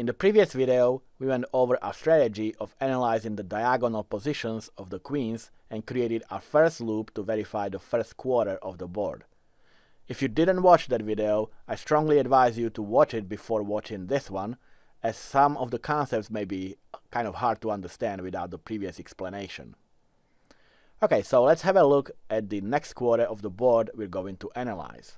In the previous video, we went over our strategy of analyzing the diagonal positions of the queens and created our first loop to verify the first quarter of the board. If you didn't watch that video, I strongly advise you to watch it before watching this one, as some of the concepts may be kind of hard to understand without the previous explanation. Okay, so let's have a look at the next quarter of the board we're going to analyze.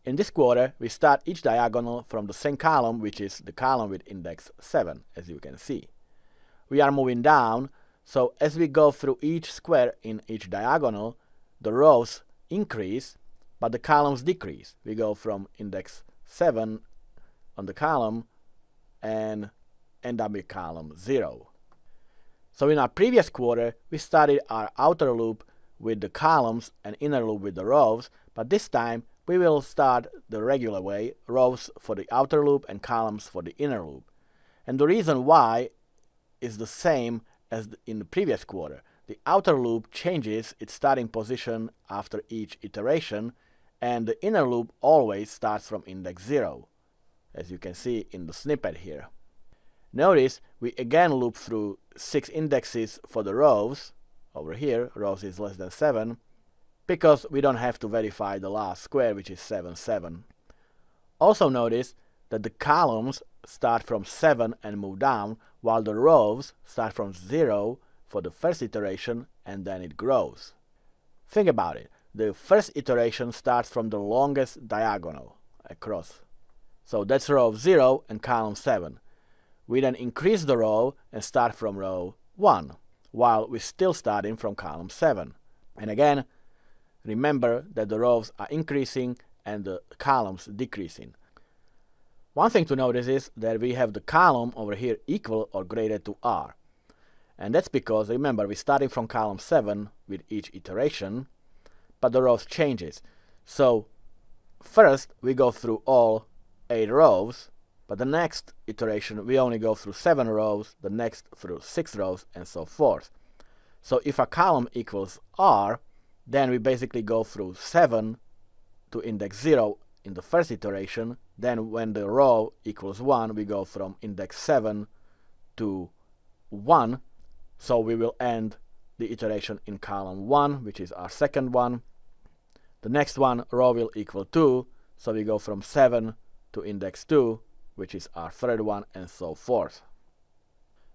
In this quarter, we start each diagonal from the same column, which is the column with index 7, as you can see. We are moving down, so as we go through each square in each diagonal, the rows increase, but the columns decrease. We go from index 7 on the column and end up with column 0. So in our previous quarter, we started our outer loop with the columns and inner loop with the rows, but this time we will start the regular way, rows for the outer loop and columns for the inner loop. And the reason why is the same as in the previous quarter. The outer loop changes its starting position after each iteration, and the inner loop always starts from index 0, as you can see in the snippet here. Notice we again loop through 6 indexes for the rows. Over here, rows is less than 7, because we don't have to verify the last square, which is 7, 7. Also notice that the columns start from 7 and move down, while the rows start from 0 for the first iteration and then it grows. Think about it. The first iteration starts from the longest diagonal across. So that's row 0 and column 7. We then increase the row and start from row 1, while we're still starting from column 7. And again, remember that the rows are increasing and the columns decreasing. One thing to notice is that we have the column over here equal or greater to R. And that's because, remember, we're starting from column 7 with each iteration, but the rows changes. So first we go through all 8 rows, but the next iteration we only go through 7 rows, the next through 6 rows, and so forth. So if a column equals R, then we basically go through 7 to index 0 in the first iteration. Then when the row equals 1, we go from index 7 to 1. So we will end the iteration in column 1, which is our second one. The next one, row will equal 2, so we go from 7 to index 2, which is our third one, and so forth.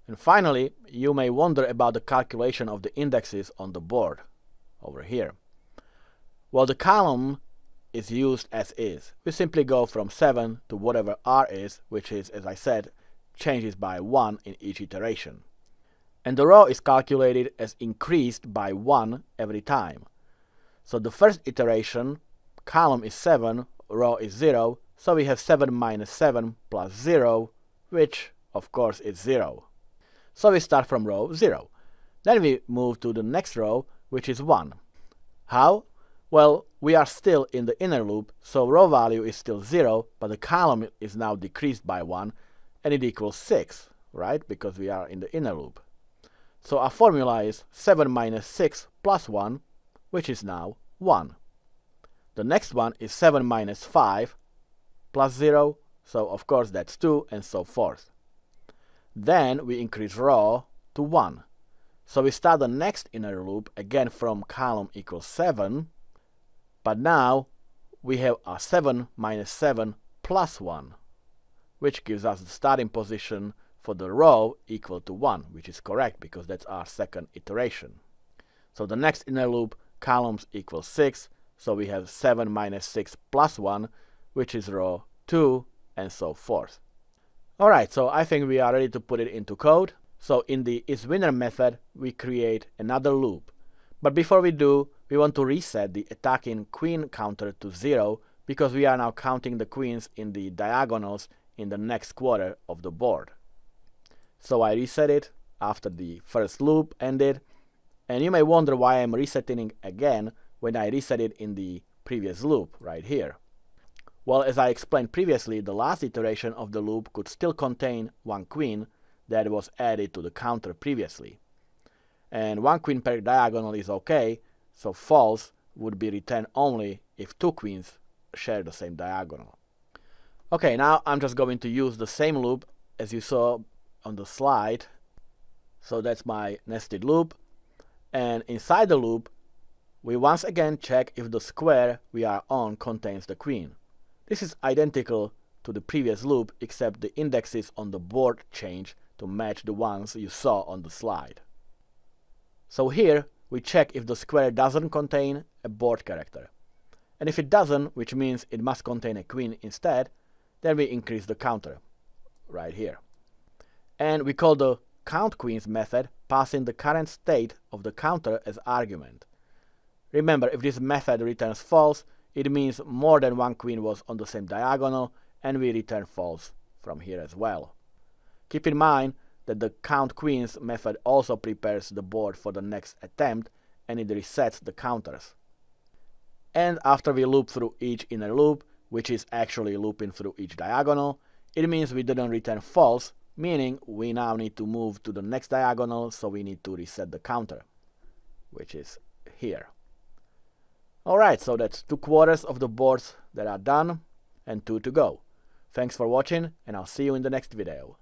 And finally, you may wonder about the calculation of the indexes on the board over here. Well, the column is used as is. We simply go from 7 to whatever R is, which is, as I said, changes by 1 in each iteration. And the row is calculated as increased by 1 every time. So the first iteration, column is 7, row is 0, so we have 7 minus 7 plus 0, which of course is 0. So we start from row 0. Then we move to the next row, which is 1. How? Well, we are still in the inner loop, so row value is still 0, but the column is now decreased by 1, and it equals 6, right? Because we are in the inner loop. So our formula is 7 minus 6 plus 1, which is now 1. The next one is 7 minus 5 plus 0, so of course that's 2, and so forth. Then we increase row to 1. So we start the next inner loop again from column equals 7, but now we have a 7 minus 7 plus 1, which gives us the starting position for the row equal to 1, which is correct because that's our second iteration. So the next inner loop, columns equals 6, so we have 7 minus 6 plus 1, which is row 2, and so forth. Alright, so I think we are ready to put it into code. So in the isWinner method, we create another loop. But before we do, we want to reset the attacking queen counter to 0, because we are now counting the queens in the diagonals in the next quarter of the board. So I reset it after the first loop ended, and you may wonder why I'm resetting it again when I reset it in the previous loop right here. Well, as I explained previously, the last iteration of the loop could still contain 1 queen that was added to the counter previously. And 1 queen per diagonal is okay, so false would be returned only if 2 queens share the same diagonal. Okay, now I'm just going to use the same loop as you saw on the slide. So that's my nested loop. And inside the loop, we once again check if the square we are on contains the queen. This is identical to the previous loop, except the indexes on the board change to match the ones you saw on the slide. So here, we check if the square doesn't contain a board character. And if it doesn't, which means it must contain a queen instead, then we increase the counter, right here. And we call the countQueens method, passing the current state of the counter as argument. Remember, if this method returns false, it means more than one queen was on the same diagonal, and we return false from here as well. Keep in mind that the countQueens method also prepares the board for the next attempt, and it resets the counters. And after we loop through each inner loop, which is actually looping through each diagonal, it means we didn't return false, meaning we now need to move to the next diagonal, so we need to reset the counter, which is here. Alright, so that's 2/4 of the boards that are done, and 2 to go. Thanks for watching, and I'll see you in the next video.